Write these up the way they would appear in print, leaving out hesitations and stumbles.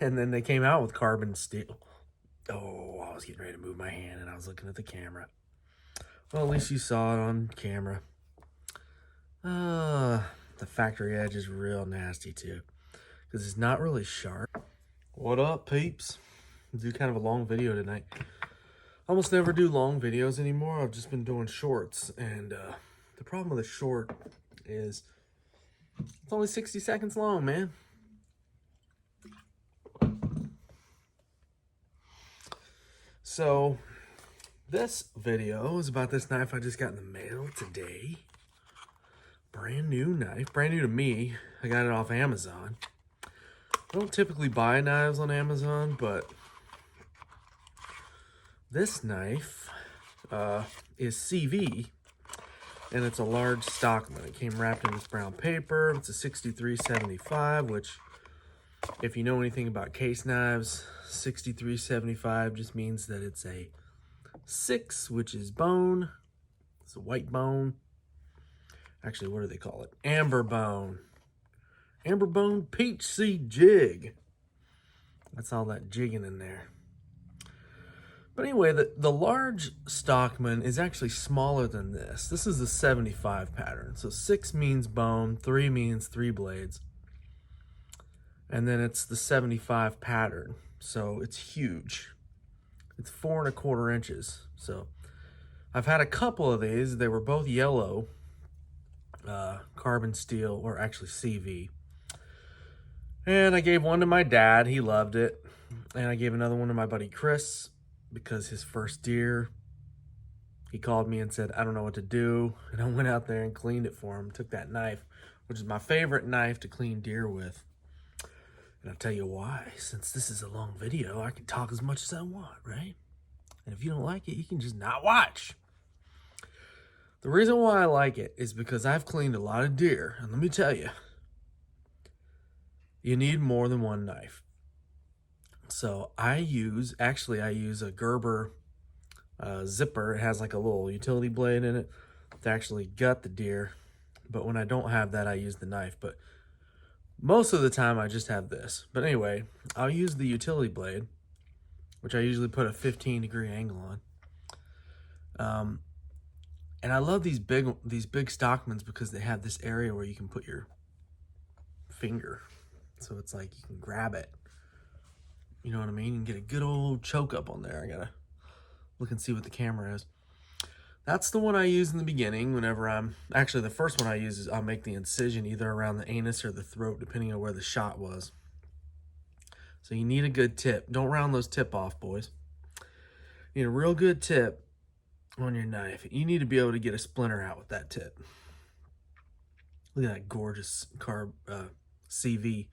And then they came out with carbon steel. Oh, I was getting ready to move my hand and I was looking at the camera. Well, at least you saw it on camera. The factory edge is real nasty too, because it's not really sharp. What up, peeps? I'll do kind of a long video tonight. I almost never do long videos anymore. I've just been doing shorts, and the problem with a short is it's only 60 seconds long, man. So this video is about this knife I just got in the mail today. Brand new knife, brand new to me. I got it off Amazon. I don't typically buy knives on Amazon, but this knife is CV, and it's a large Stockman. It came wrapped in this brown paper. It's a 6375, which, if you know anything about case knives, 6375 just means that it's a 6, which is bone. It's a white bone. Actually, what do they call it? Amber bone. Amber bone peach seed jig. That's all that jigging in there. But anyway, the large Stockman is actually smaller than this. This is the 75 pattern. So 6 means bone, 3 means 3 blades. And then it's the 75 pattern. So it's huge. It's 4 1/4 inches. So I've had a couple of these. They were both yellow, carbon steel, or actually CV. And I gave one to my dad. He loved it. And I gave another one to my buddy Chris, because his first deer, he called me and said, I don't know what to do. And I went out there and cleaned it for him. Took that knife, which is my favorite knife to clean deer with. And I'll tell you why. Since this is a long video, I can talk as much as I want, right? And if you don't like it, you can just not watch. The reason why I like it is because I've cleaned a lot of deer. And let me tell you, you need more than one knife. So I use a Gerber zipper. It has like a little utility blade in it to actually gut the deer. But when I don't have that, I use the knife. But most of the time, I just have this. But anyway, I'll use the utility blade, which I usually put a 15-degree angle on. And I love these big Stockmans because they have this area where you can put your finger. So it's like you can grab it. You know what I mean? And get a good old choke up on there. I gotta look and see what the camera is. That's the one I use in the beginning whenever actually, the first one I use is I'll make the incision either around the anus or the throat, depending on where the shot was. So you need a good tip. Don't round those tip off, boys. You need a real good tip on your knife. You need to be able to get a splinter out with that tip. Look at that gorgeous CV.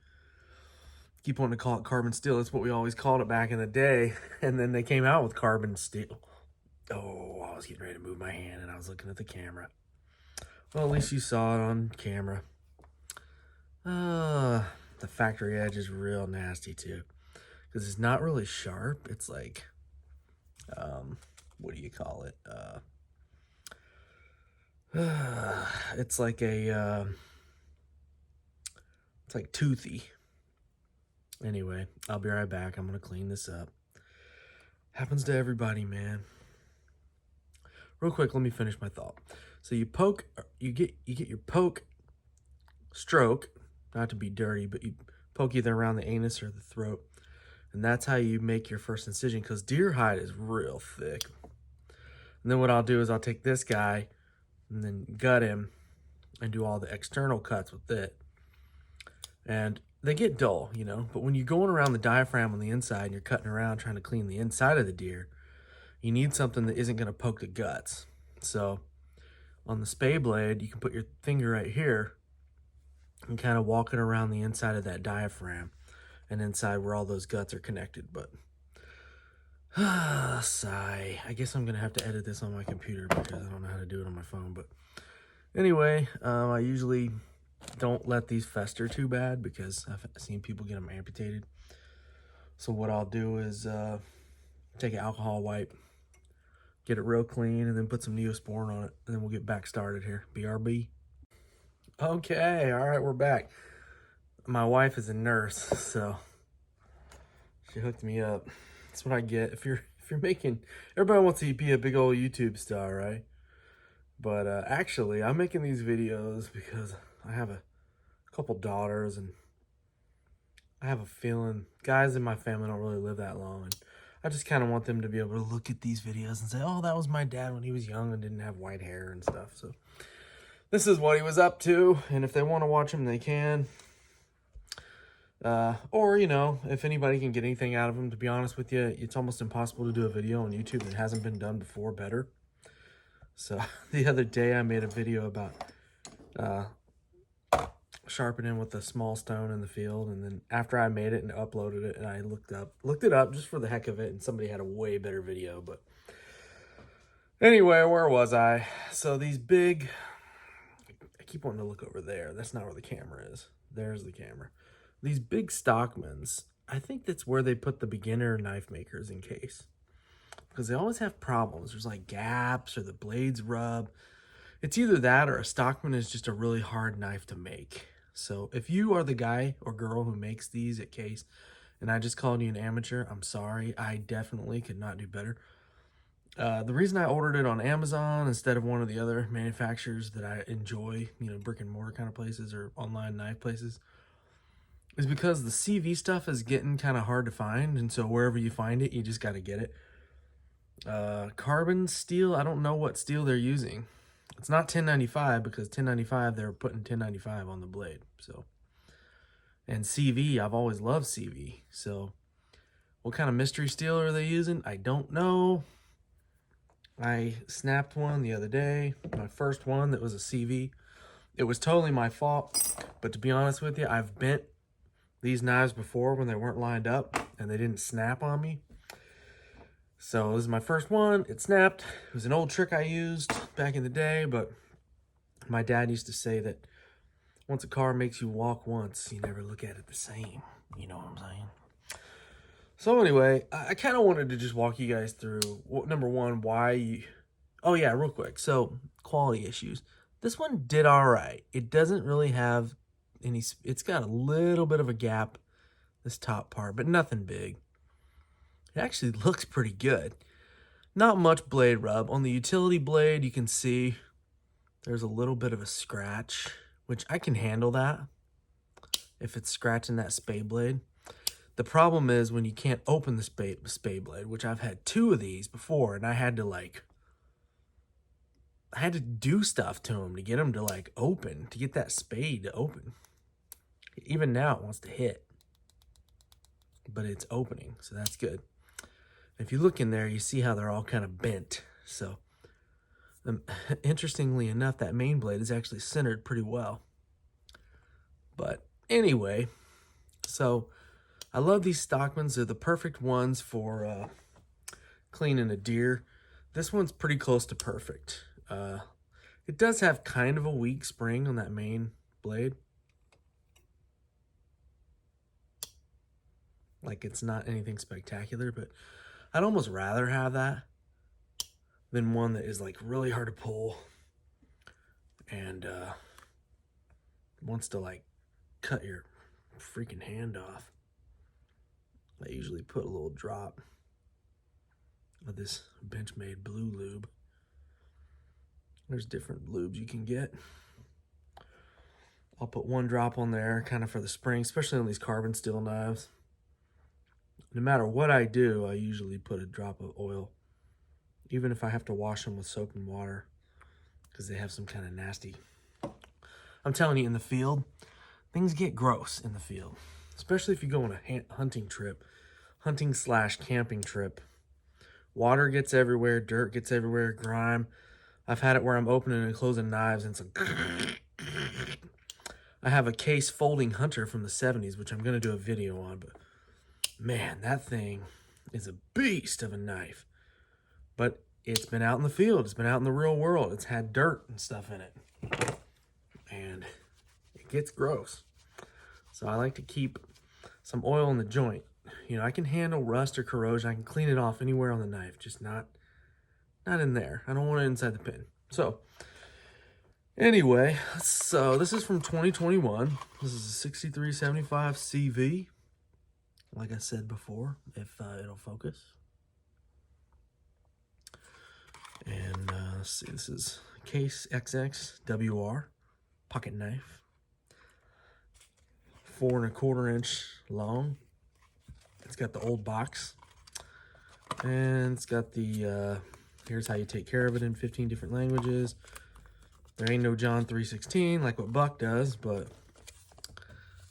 Keep wanting to call it carbon steel. That's what we always called it back in the day. And then they came out with carbon steel. Oh, I was getting ready to move my hand and I was looking at the camera. Well, at least you saw it on camera. The factory edge is real nasty too, because it's not really sharp. It's like, what do you call it? It's like it's like toothy. Anyway, I'll be right back. I'm gonna clean this up. Happens to everybody, man. Real quick, let me finish my thought. So you get your poke stroke, not to be dirty, but you poke either around the anus or the throat, and that's how you make your first incision, because deer hide is real thick. And then what I'll do is I'll take this guy and then gut him and do all the external cuts with it. And they get dull, you know, but when you're going around the diaphragm on the inside and you're cutting around trying to clean the inside of the deer, you need something that isn't going to poke the guts. So on the spay blade, you can put your finger right here and kind of walk it around the inside of that diaphragm and inside where all those guts are connected. But sigh. I guess I'm going to have to edit this on my computer because I don't know how to do it on my phone. But anyway, I usually don't let these fester too bad because I've seen people get them amputated. So what I'll do is take an alcohol wipe, get it real clean, and then put some Neosporin on it, and then we'll get back started here. BRB. Okay, all right, we're back. My wife is a nurse, so She hooked me up. That's what I get. If you're making, everybody wants to be a big old YouTube star, right? But actually, I'm making these videos because I have a couple daughters, and I have a feeling guys in my family don't really live that long, and I just kind of want them to be able to look at these videos and say, "Oh, that was my dad when he was young and didn't have white hair and stuff." So this is what he was up to, and if they want to watch him, they can. Or, you know, if anybody can get anything out of him, to be honest with you, it's almost impossible to do a video on YouTube that hasn't been done before better. So the other day I made a video about sharpening with a small stone in the field, and then after I made it and uploaded it, and I looked it up just for the heck of it, and somebody had a way better video. But anyway, where was I? So these big, I keep wanting to look over there. That's not where the camera is. There's the camera. These big Stockmans, I think that's where they put the beginner knife makers in case, because they always have problems. There's like gaps or the blades rub. It's either that or a Stockman is just a really hard knife to make. So if you are the guy or girl who makes these at case and I just called you an amateur, I'm sorry. I definitely could not do better. The reason I ordered it on Amazon instead of one of the other manufacturers that I enjoy, you know, brick and mortar kind of places or online knife places, is because the CV stuff is getting kind of hard to find. And so wherever you find it, you just got to get it. Carbon steel, I don't know what steel they're using. It's not 1095 because 1095 they're putting 1095 on the blade. So, and CV, I've always loved CV. So what kind of mystery steel are they using? I don't know. I snapped one the other day, my first one that was a CV. It was totally my fault, but to be honest with you, I've bent these knives before when they weren't lined up and they didn't snap on me. So this is my first one. It snapped. It was an old trick I used back in the day, but my dad used to say that once a car makes you walk once, you never look at it the same. You know what I'm saying? So anyway, I kind of wanted to just walk you guys through, number one, why you... Oh yeah, real quick. So quality issues. This one did all right. It doesn't really have any... It's got a little bit of a gap, this top part, but nothing big. It actually looks pretty good. Not much blade rub. On the utility blade, you can see there's a little bit of a scratch, which I can handle that if it's scratching that spade blade. The problem is when you can't open the spade blade, which I've had 2 of these before, and I had to do stuff to them to get them to open, to get that spade to open. Even now it wants to hit, but it's opening, so that's good. If you look in there, you see how they're all kind of bent. So interestingly enough, that main blade is actually centered pretty well. But anyway, so I love these Stockmans. They're the perfect ones for cleaning a deer. This one's pretty close to perfect. It does have kind of a weak spring on that main blade. Like, it's not anything spectacular, but I'd almost rather have that than one that is really hard to pull and wants to cut your freaking hand off. I usually put a little drop of this Benchmade blue lube. There's different lubes you can get. I'll put 1 drop on there kind of for the spring, especially on these carbon steel knives. No matter what I do, I usually put a drop of oil, even if I have to wash them with soap and water, because they have some kind of nasty... I'm telling you, in the field, things get gross in the field, especially if you go on a hunting trip, hunting/camping trip. Water gets everywhere, dirt gets everywhere, grime. I've had it where I'm opening and closing knives, and it's like... I have a case folding hunter from the 70s, which I'm going to do a video on, but man, that thing is a beast of a knife. But it's been out in the field. It's been out in the real world. It's had dirt and stuff in it. And it gets gross. So I like to keep some oil in the joint. You know, I can handle rust or corrosion. I can clean it off anywhere on the knife, just not in there. I don't want it inside the pin. So anyway, so this is from 2021. This is a 6375 CV. like I said before, if it'll focus. And let's see, this is Case XX WR pocket knife, 4¼ inch long. It's got the old box, and it's got the here's how you take care of it in 15 different languages. There ain't no John 3:16 like what Buck does, but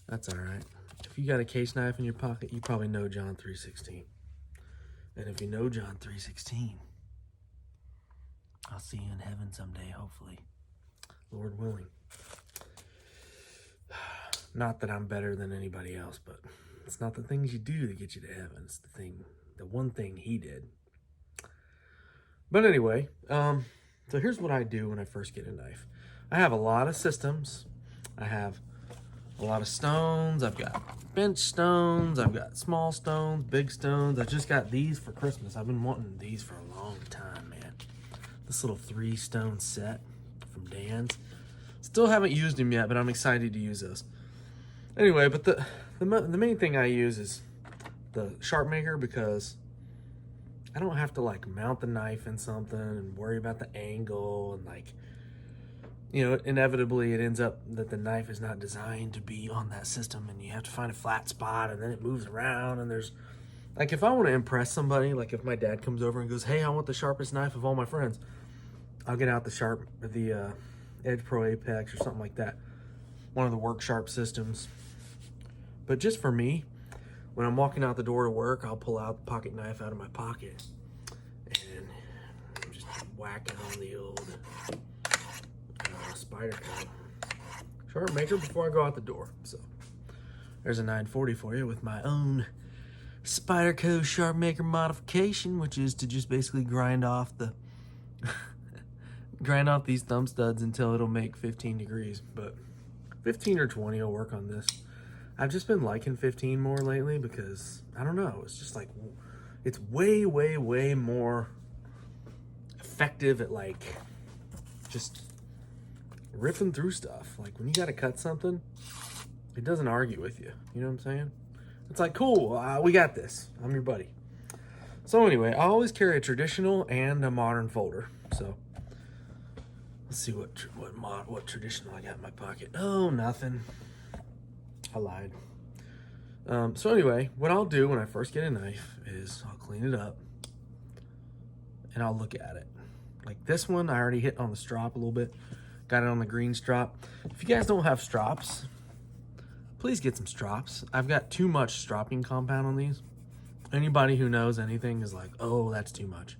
that's all right. If you got a case knife in your pocket, you probably know John 3:16. And if you know John 3:16, I'll see you in heaven someday, hopefully, Lord willing. Not that I'm better than anybody else, but it's not the things you do that get you to heaven. It's the one thing he did. But anyway, so here's what I do when I first get a knife. I have a lot of systems. I have a lot of stones. I've got bench stones. I've got small stones, big stones. I just got these for Christmas. I've been wanting these for a long time, man. This little 3-stone set from Dan's. Still haven't used them yet, but I'm excited to use those. Anyway, but the main thing I use is the Sharpening, because I don't have to like mount the knife in something and worry about the angle, and like, you know, inevitably it ends up that the knife is not designed to be on that system, and you have to find a flat spot, and then it moves around, and there's like, if I want to impress somebody, like if my dad comes over and goes, hey, I want the sharpest knife of all my friends, I'll get out the Edge Pro Apex or something like that, one of the Work Sharp systems. But just for me, when I'm walking out the door to work, I'll pull out the pocket knife out of my pocket and just whack it on the old Spyderco Sharp Maker before I go out the door. So there's a 940 for you with my own Spyderco Sharp Maker modification, which is to just basically grind off these thumb studs until it'll make 15 degrees. But 15 or 20 will work on this. I've just been liking 15 more lately because, I don't know, it's just like, it's way, way, way more effective at like just ripping through stuff. Like when you got to cut something, it doesn't argue with you. You know what I'm saying? It's like, cool, we got this. I'm your buddy. So anyway, I always carry a traditional and a modern folder. So let's see what traditional I got in my pocket. Oh, nothing. I lied. So anyway, what I'll do when I first get a knife is I'll clean it up and I'll look at it. Like this one, I already hit on the strop a little bit. Got it on the green strop. If you guys don't have strops, please get some strops. I've got too much stropping compound on these. Anybody who knows anything is like, oh, that's too much.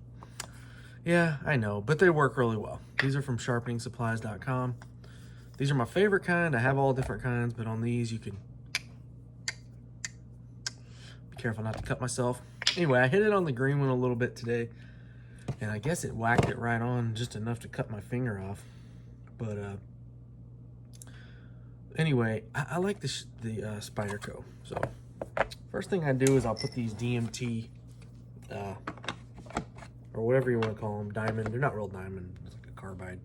Yeah, I know, but they work really well. These are from sharpeningsupplies.com. These are my favorite kind. I have all different kinds, but on these you can be careful not to cut myself. Anyway, I hit it on the green one a little bit today, and I guess it whacked it right on just enough to cut my finger off. But anyway, I like the Spyderco. So first thing I do is I'll put these DMT or whatever you want to call them, diamond. They're not real diamond. It's like a carbide.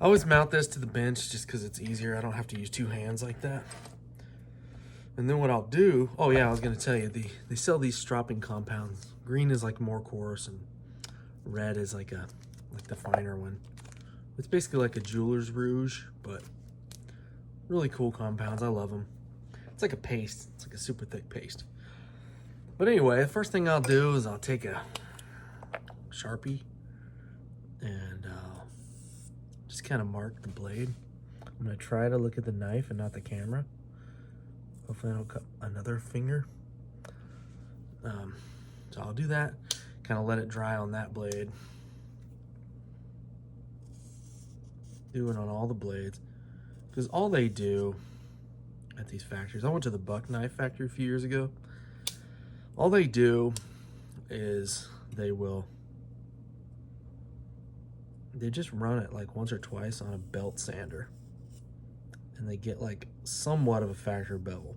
I always mount this to the bench just because it's easier. I don't have to use two hands like that. And then what I'll do, oh yeah, I was going to tell you, they sell these stropping compounds. Green is like more coarse, and red is like the finer one. It's basically like a jeweler's rouge, but really cool compounds. I love them. It's like a paste. It's like a super thick paste. But anyway, the first thing I'll do is I'll take a Sharpie and just kind of mark the blade. I'm going to try to look at the knife and not the camera. Hopefully I don't cut another finger. So I'll do that, kind of let it dry on that blade. Do it on all the blades, because all they do at these factories, I went to the Buck Knife Factory a few years ago. All they do is they just run it like once or twice on a belt sander, and they get like somewhat of a factory bevel.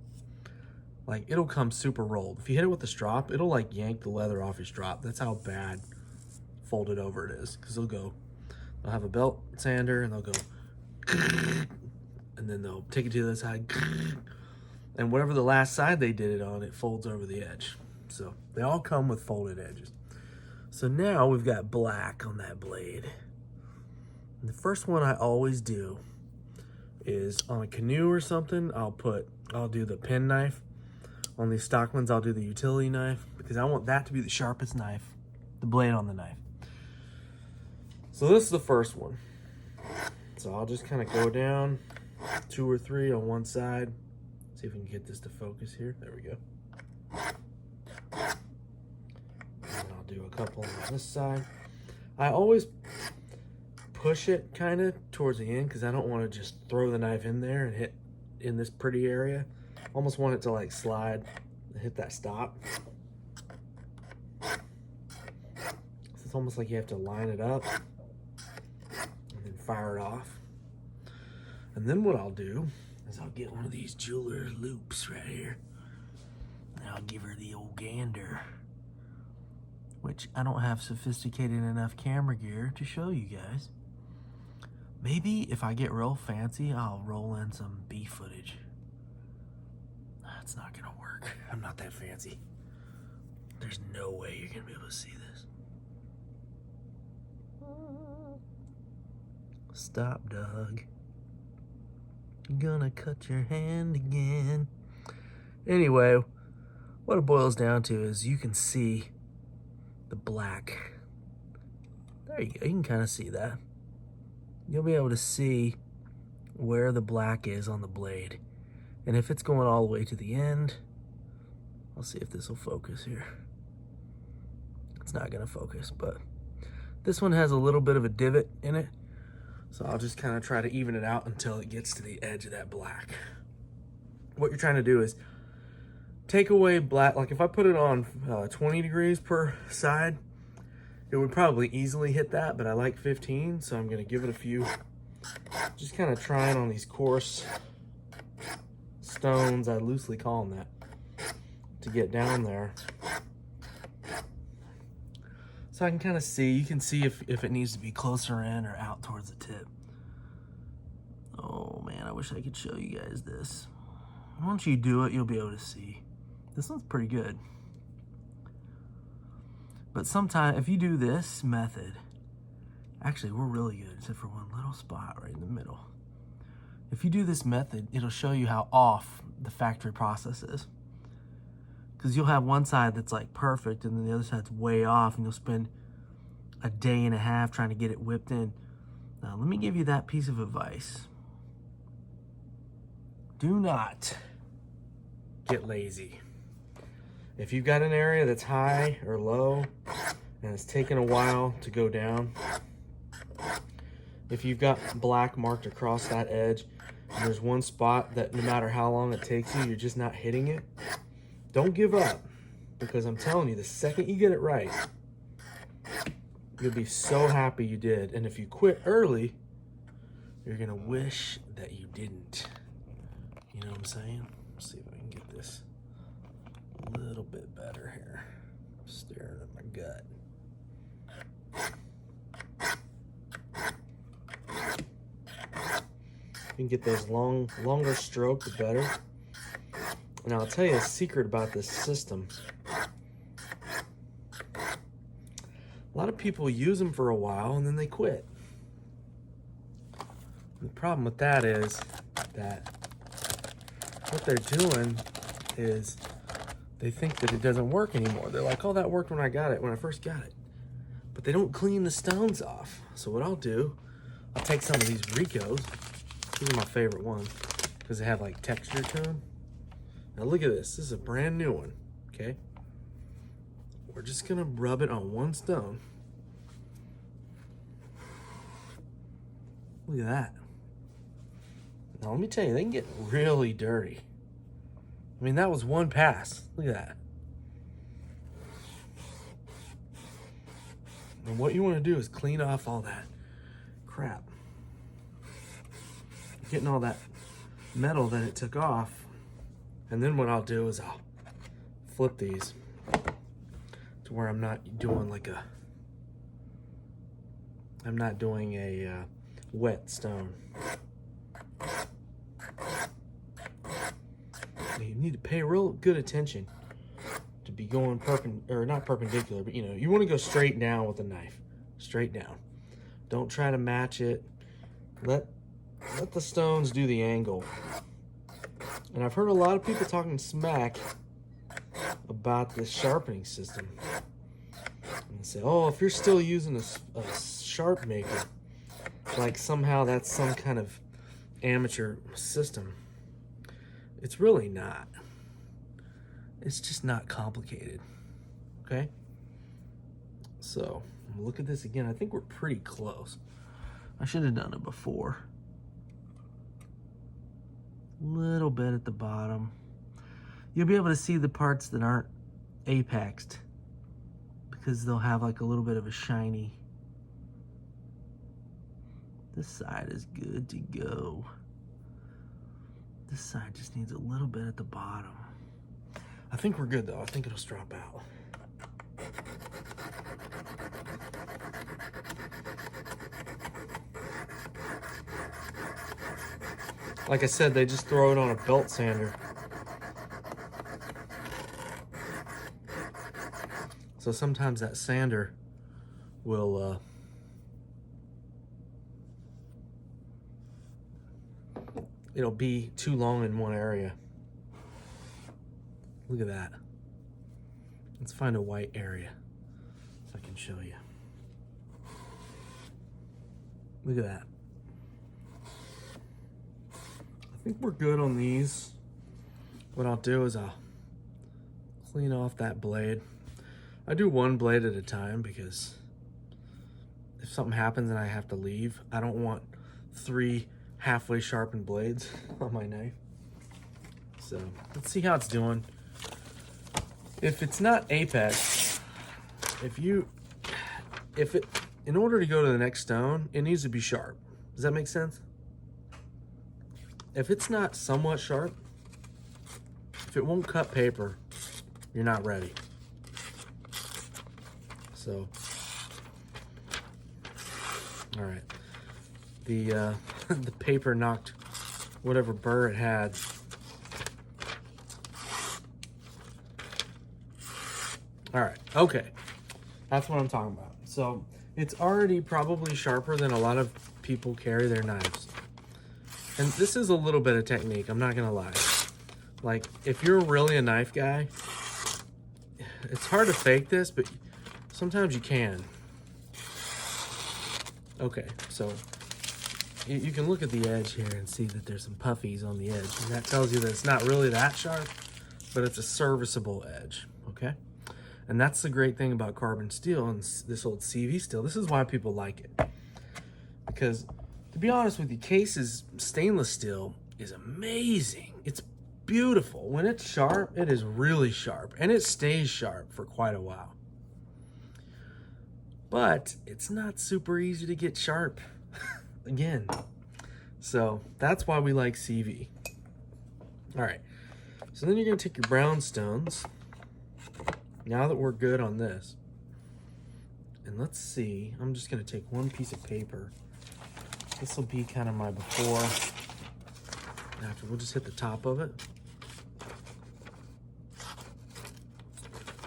Like it'll come super rolled. If you hit it with the strop, it'll like yank the leather off your strop. That's how bad folded over it is. Because they'll have a belt sander and they'll go, and then they'll take it to the other side, And whatever the last side they did it on, it folds over the edge. So they all come with folded edges. So now we've got black on that blade. And the first one I always do is on a canoe or something, I'll do the pen knife. On these stock ones, I'll do the utility knife because I want that to be the sharpest knife, the blade on the knife. So this is the first one. So I'll just kind of go down 2 or 3 on one side. See if we can get this to focus here. There we go. And I'll do a couple on this side. I always push it kind of towards the end because I don't want to just throw the knife in there and hit in this pretty area. Almost want it to like slide and hit that stop. So it's almost like you have to line it up and then fire it off. And then what I'll do is I'll get one of these jeweler loops right here. And I'll give her the old gander, which I don't have sophisticated enough camera gear to show you guys. Maybe if I get real fancy, I'll roll in some B footage. That's not gonna work. I'm not that fancy. There's no way you're gonna be able to see this. Stop, Doug. You're gonna cut your hand again. Anyway, what it boils down to is you can see the black. There you go, you can kind of see that. You'll be able to see where the black is on the blade. And if it's going all the way to the end, I'll see if this will focus here. It's not gonna focus, but this one has a little bit of a divot in it. So I'll just kind of try to even it out until it gets to the edge of that black. What you're trying to do is take away black. Like if I put it on 20 degrees per side, it would probably easily hit that, but I like 15, so I'm gonna give it a few. Just kind of trying on these coarse stones, I loosely call them that, to get down there. So I can kind of see, you can see if it needs to be closer in or out towards the tip. Oh man, I wish I could show you guys this. Once you do it, you'll be able to see. This one's pretty good. But sometimes, if you do this method, actually we're really good, except for one little spot right in the middle. If you do this method, it'll show you how off the factory process is. Because you'll have one side that's like perfect and then the other side's way off, and you'll spend a day and a half trying to get it whipped in. Now, let me give you that piece of advice. Do not get lazy. If you've got an area that's high or low and it's taken a while to go down, if you've got black marked across that edge and there's one spot that no matter how long it takes you, you're just not hitting it, don't give up, because I'm telling you, the second you get it right, you'll be so happy you did. And if you quit early, you're gonna wish that you didn't. You know what I'm saying? Let's see if I can get this a little bit better here. I'm staring at my gut. You can get those longer stroke, the better. And I'll tell you a secret about this system. A lot of people use them for a while and then they quit. The problem with that is that what they're doing is they think that it doesn't work anymore. They're like, oh, that worked when I first got it. But they don't clean the stones off. So what I'll do, I'll take some of these Ricos. These are my favorite ones because they have like texture to them. Now look at this. This is a brand new one, okay? We're just gonna rub it on one stone. Look at that. Now let me tell you, they can get really dirty. I mean, that was one pass. Look at that. And what you want to do is clean off all that crap. Getting all that metal that it took off. And then what I'll do is I'll flip these to where I'm not doing a wet stone. You need to pay real good attention to be going not perpendicular, but you want to go straight down with the knife. Straight down. Don't try to match it. Let the stones do the angle. And I've heard a lot of people talking smack about this sharpening system. And they say, oh, if you're still using a sharp maker, like somehow that's some kind of amateur system. It's really not. It's just not complicated. Okay? So, look at this again. I think we're pretty close. I should have done it before. Little bit at the bottom. You'll be able to see the parts that aren't apexed because they'll have like a little bit of a shiny. This side is good to go. This side just needs a little bit at the bottom. I think we're good though. I think it'll strap out. Like I said, they just throw it on a belt sander. So sometimes that sander will it'll be too long in one area. Look at that. Let's find a white area so I can show you. Look at that. I think we're good on these. What I'll do is I'll clean off that blade. I do one blade at a time because if something happens and I have to leave, I don't want 3 halfway sharpened blades on my knife. So let's see how it's doing. If it's not apex, in order to go to the next stone, it needs to be sharp. Does that make sense? If it's not somewhat sharp, if it won't cut paper, you're not ready. So, all right. The the paper knocked whatever burr it had. All right, okay. That's what I'm talking about. So it's already probably sharper than a lot of people carry their knives. And this is a little bit of technique, I'm not gonna lie. Like, if you're really a knife guy, it's hard to fake this, but sometimes you can. Okay, so you can look at the edge here and see that there's some puffies on the edge. And that tells you that it's not really that sharp, but it's a serviceable edge, okay? And that's the great thing about carbon steel and this old CV steel. This is why people like it. Because, to be honest with you, Case's stainless steel is amazing. It's beautiful. When it's sharp, it is really sharp. And it stays sharp for quite a while. But it's not super easy to get sharp. Again. So that's why we like CV. All right. So then you're going to take your brownstones. Now that we're good on this. And let's see. I'm just going to take one piece of paper. This will be kind of my before. After, we'll just hit the top of it.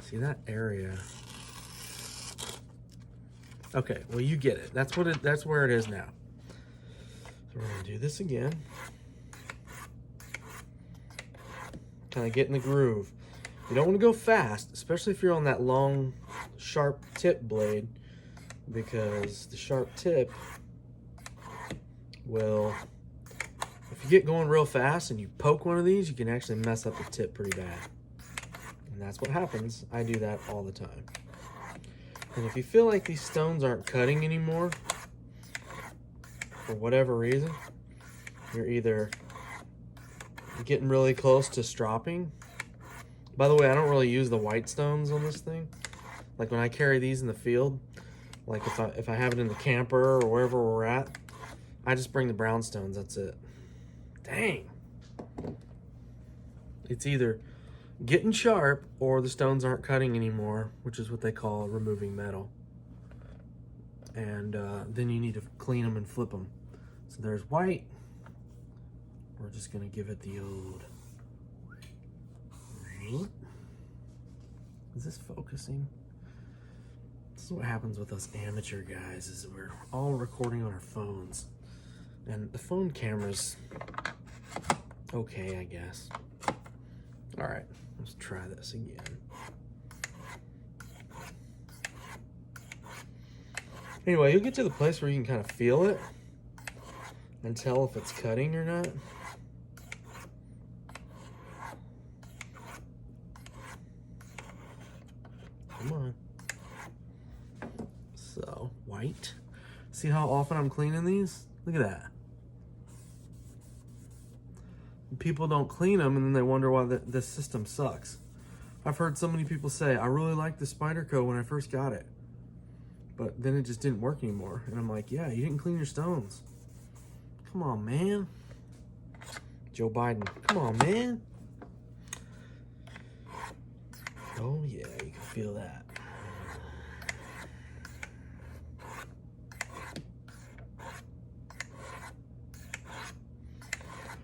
See that area? Okay, well you get it. That's where it is now. So we're gonna do this again. Kind of get in the groove. You don't want to go fast, especially if you're on that long, sharp tip blade, because the sharp tip will, if you get going real fast and you poke one of these, you can actually mess up the tip pretty bad. And that's what happens. I do that all the time. And if you feel like these stones aren't cutting anymore, for whatever reason, you're either getting really close to stropping. By the way, I don't really use the white stones on this thing. Like when I carry these in the field, like if I have it in the camper or wherever we're at, I just bring the brown stones, that's it. Dang. It's either getting sharp or the stones aren't cutting anymore, which is what they call removing metal. And then you need to clean them and flip them. So there's white. We're just gonna give it the old Is this focusing? This is what happens with us amateur guys, is we're all recording on our phones. And the phone camera's okay, I guess. All right, let's try this again. Anyway, you'll get to the place where you can kind of feel it and tell if it's cutting or not. Come on. So, white. See how often I'm cleaning these? Look at that. People don't clean them and then they wonder why this system sucks. I've heard so many people say, I really liked the Spyderco when I first got it, but then it just didn't work anymore. And I'm like, yeah, you didn't clean your stones. Come on, man. Joe Biden, come on, man. Oh yeah, you can feel that.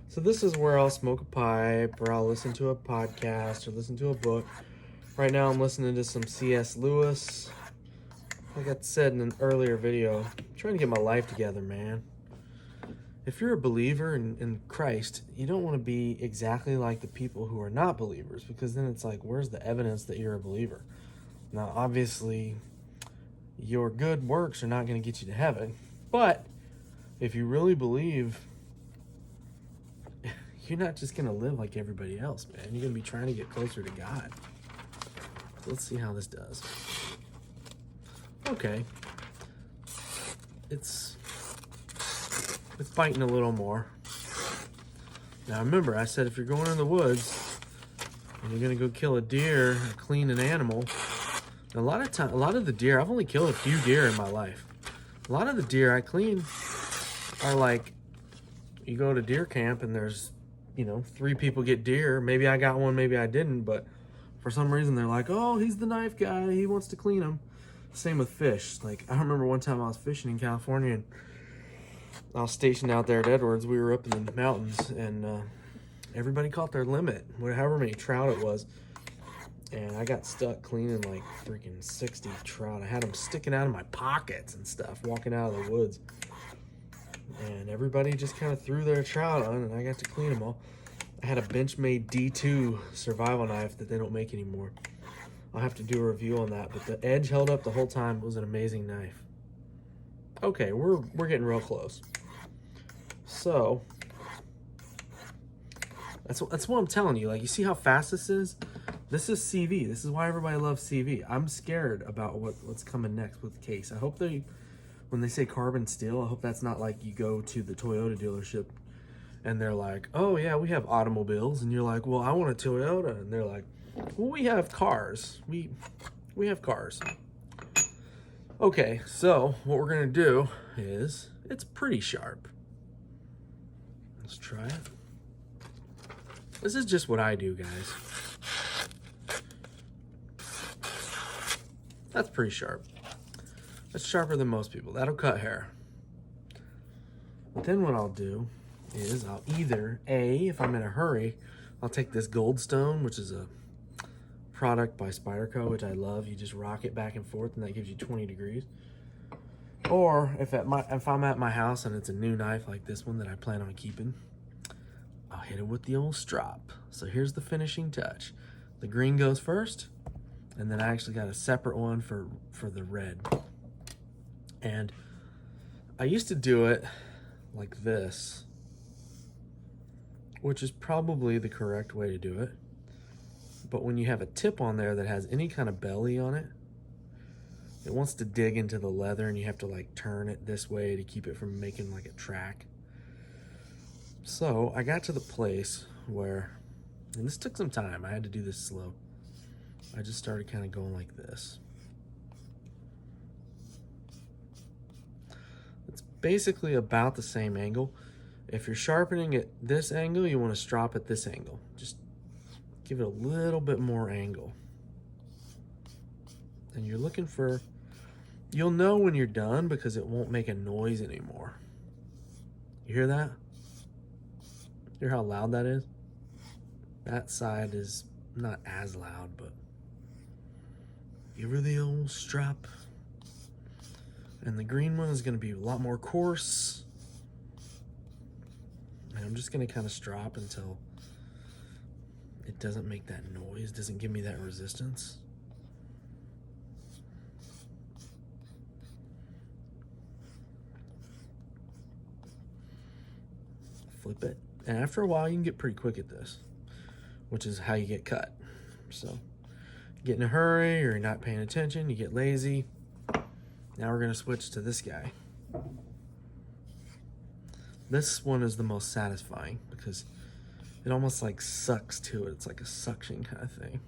So this is where I'll smoke a pipe, or I'll listen to a podcast, or listen to a book. Right now I'm listening to some C.S. Lewis. Like I said in an earlier video, I'm trying to get my life together, man. If you're a believer in Christ, you don't want to be exactly like the people who are not believers, because then it's like, where's the evidence that you're a believer? Now, obviously, your good works are not going to get you to heaven, but if you really believe, you're not just going to live like everybody else, man. You're going to be trying to get closer to God. So let's see how this does. Okay. It's biting a little more. Now remember, I said if you're going in the woods and you're going to go kill a deer or clean an animal, a lot of the deer, I've only killed a few deer in my life. A lot of the deer I clean are like, you go to deer camp and there's, 3 people get deer. Maybe I got one, maybe I didn't, but for some reason they're like, oh, he's the knife guy, he wants to clean them. Same with fish. Like, I remember one time I was fishing in California and I was stationed out there at Edwards. We were up in the mountains and everybody caught their limit, however many trout it was. And I got stuck cleaning like freaking 60 trout. I had them sticking out of my pockets and stuff, walking out of the woods. And everybody just kind of threw their trout on, and I got to clean them all. I had a Benchmade D2 survival knife that they don't make anymore. I'll have to do a review on that, but the edge held up the whole time. It was an amazing knife. Okay, we're getting real close. So that's what I'm telling you. Like, you see how fast this is? This is CV. This is why everybody loves CV. I'm scared about what's coming next with the case. I hope when they say carbon steel, I hope that's not like you go to the Toyota dealership and they're like, oh yeah, we have automobiles. And you're like, well, I want a Toyota. And they're like, well, we have cars. We have cars. Okay, so what we're gonna do is, it's pretty sharp. Let's try it. This is just what I do, guys. That's pretty sharp. That's sharper than most people. That'll cut hair. But then what I'll do is I'll either, if I'm in a hurry, I'll take this Goldstone, which is a product by Spyderco, which I love. You just rock it back and forth and that gives you 20 degrees. Or if I'm at my house and it's a new knife like this one that I plan on keeping, I'll hit it with the old strop. So here's the finishing touch. The green goes first, and then I actually got a separate one for the red. And I used to do it like this, which is probably the correct way to do it. But when you have a tip on there that has any kind of belly on it, it wants to dig into the leather and you have to like turn it this way to keep it from making like a track. So I got to the place where, and this took some time, I had to do this slow. I just started kind of going like this. It's basically about the same angle. If you're sharpening at this angle, you want to strop at this angle. Just give it a little bit more angle. And you're looking for, you'll know when you're done because it won't make a noise anymore. You hear that? Hear how loud that is? That side is not as loud, but give her the old strop. And the green one is going to be a lot more coarse. And I'm just going to kind of strop until it doesn't make that noise, doesn't give me that resistance. Flip it. And after a while, you can get pretty quick at this, which is how you get cut. So, get in a hurry or you're not paying attention, you get lazy. Now we're going to switch to this guy. This one is the most satisfying because it almost like sucks to it. It's like a suction kind of thing.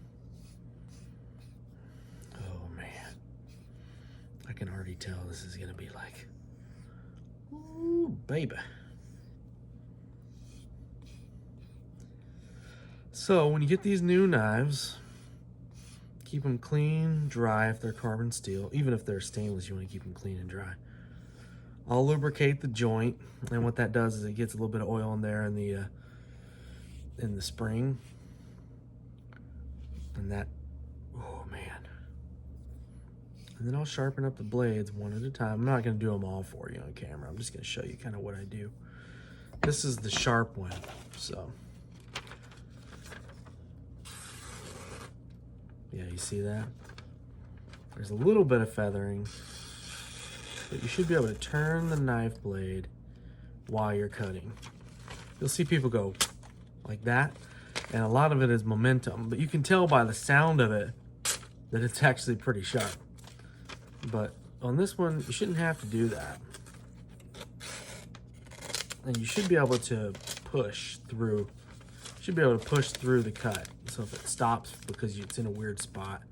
Oh man. I can already tell this is going to be like, ooh, baby. So when you get these new knives, keep them clean, dry if they're carbon steel. Even if they're stainless, you want to keep them clean and dry. I'll lubricate the joint, and what that does is it gets a little bit of oil in there in the spring, and that, oh man. And then I'll sharpen up the blades one at a time. I'm not going to do them all for you on camera. I'm just going to show you kind of what I do. This is the sharp one, so. Yeah, you see that? There's a little bit of feathering, but you should be able to turn the knife blade while you're cutting. You'll see people go like that, and a lot of it is momentum, but you can tell by the sound of it that it's actually pretty sharp. But on this one, you shouldn't have to do that. And you should be able to push through. Should be able to push through the cut. So if it stops because it's in a weird spot,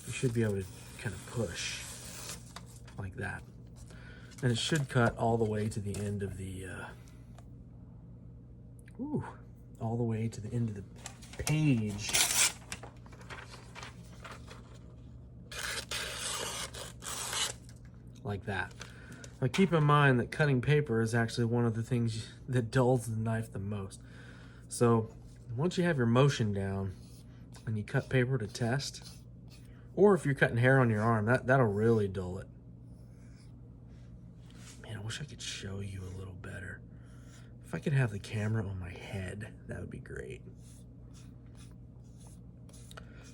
you should be able to kind of push like that. And it should cut all the way to the end of the, all the way to the end of the page. Like that. Now keep in mind that cutting paper is actually one of the things that dulls the knife the most. So once you have your motion down and you cut paper to test, or if you're cutting hair on your arm, that'll really dull it. Man, I wish I could show you a little better. If I could have the camera on my head, that would be great.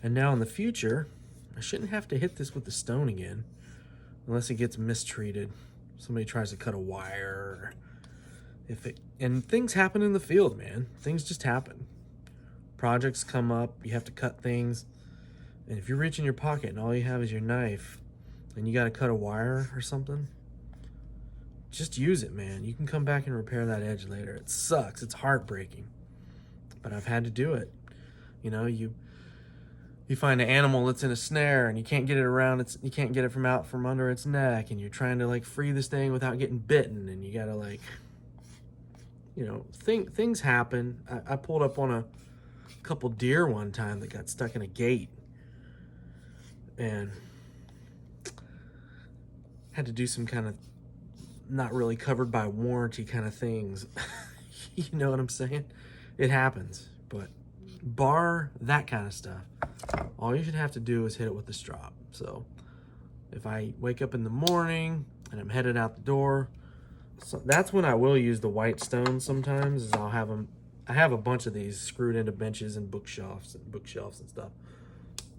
And now in the future, I shouldn't have to hit this with the stone again, unless it gets mistreated. Somebody tries to cut a wire, and things happen in the field, man. Things just happen. Projects come up, you have to cut things, and if you reach in your pocket and all you have is your knife and you got to cut a wire or something, just use it, man. You can come back and repair that edge later. It sucks, it's heartbreaking, but I've had to do it. You know, you find an animal that's in a snare and you can't get it around, you can't get it from under its neck, and you're trying to like free this thing without getting bitten, and you gotta like, you know, things happen. I pulled up on a couple deer one time that got stuck in a gate and had to do some kind of not really covered by warranty kind of things. You know what I'm saying? It happens, but bar that kind of stuff, all you should have to do is hit it with the strop. So if I wake up in the morning and I'm headed out the door, so that's when I will use the white stones sometimes, is I'll have them, I have a bunch of these screwed into benches and bookshelves and stuff.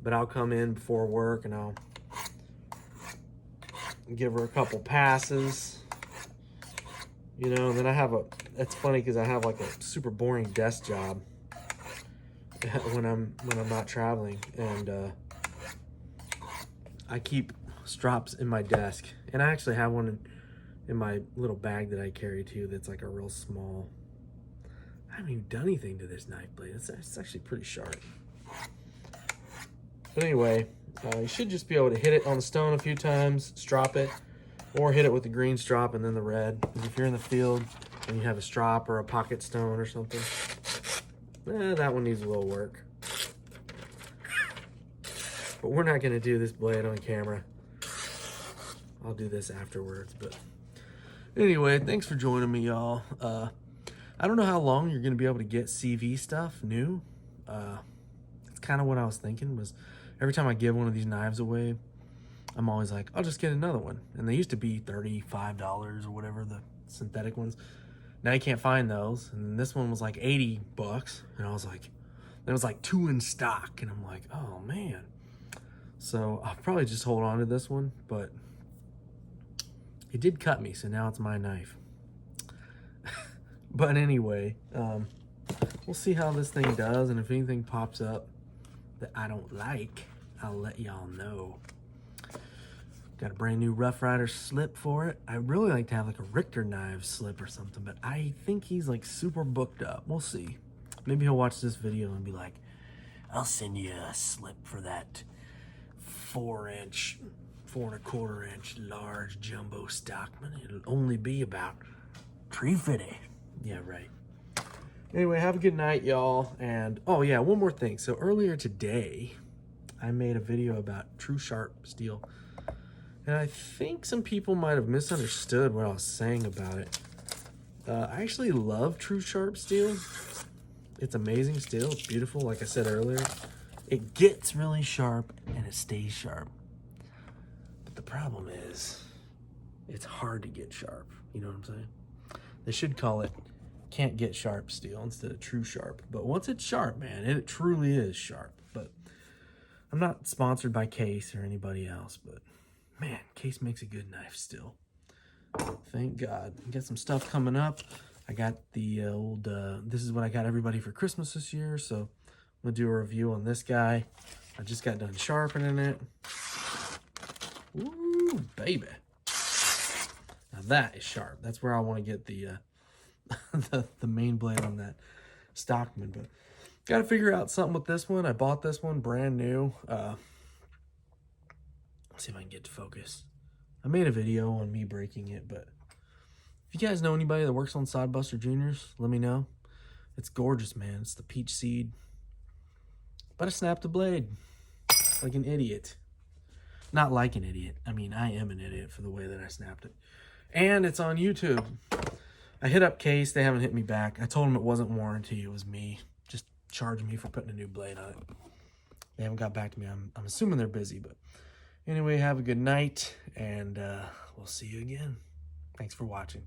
But I'll come in before work and I'll give her a couple passes, you know, and then I have it's funny because I have like a super boring desk job when I'm not traveling, and I keep strops in my desk, and I actually have one in my little bag that I carry too that's like a real small. I haven't even done anything to this knife blade. It's actually pretty sharp. But anyway, you should just be able to hit it on the stone a few times, strop it, or hit it with the green strop and then the red. And if you're in the field and you have a strop or a pocket stone or something, that one needs a little work. But we're not gonna do this blade on camera. I'll do this afterwards. But anyway, thanks for joining me, y'all. I don't know how long you're gonna be able to get CV stuff new. It's kind of what I was thinking. Was every time I give one of these knives away, I'm always like, I'll just get another one. And they used to be $35 or whatever, the synthetic ones. Now you can't find those. And this one was like 80 bucks. And I was like, there was like 2 in stock. And I'm like, oh man. So I'll probably just hold on to this one, but it did cut me. So now it's my knife. But anyway, we'll see how this thing does. And if anything pops up that I don't like, I'll let y'all know. Got a brand new Rough Rider slip for it. I really like to have like a Richter knife slip or something, but I think he's like super booked up. We'll see. Maybe he'll watch this video and be like, I'll send you a slip for that 4-inch, 4¼ inch large jumbo Stockman. It'll only be about $350. Yeah, right. Anyway, have a good night, y'all. And oh yeah, one more thing. So earlier today, I made a video about True Sharp steel. And I think some people might have misunderstood what I was saying about it. I actually love True Sharp steel. It's amazing steel. It's beautiful, like I said earlier. It gets really sharp and it stays sharp. But the problem is, it's hard to get sharp. You know what I'm saying? They should call it can't get sharp steel instead of True Sharp. But once it's sharp, man, it truly is sharp. But I'm not sponsored by Case or anybody else, but man, Case makes a good knife still. Thank God. Got some stuff coming up. I got the old, this is what I got everybody for Christmas this year. So I'm going to do a review on this guy. I just got done sharpening it. Ooh, baby. Now that is sharp. That's where I want to get the, the main blade on that Stockman. But got to figure out something with this one. I bought this one brand new. Let's see if I can get to focus. I made a video on me breaking it, but if you guys know anybody that works on Sodbuster Juniors, let me know. It's gorgeous, man. It's the peach seed. But I snapped the blade like an idiot. Not like an idiot. I mean, I am an idiot for the way that I snapped it. And it's on YouTube. I hit up Case. They haven't hit me back. I told them it wasn't warranty. It was me. Just charging me for putting a new blade on it. They haven't got back to me. I'm assuming they're busy, but anyway, have a good night, and we'll see you again. Thanks for watching.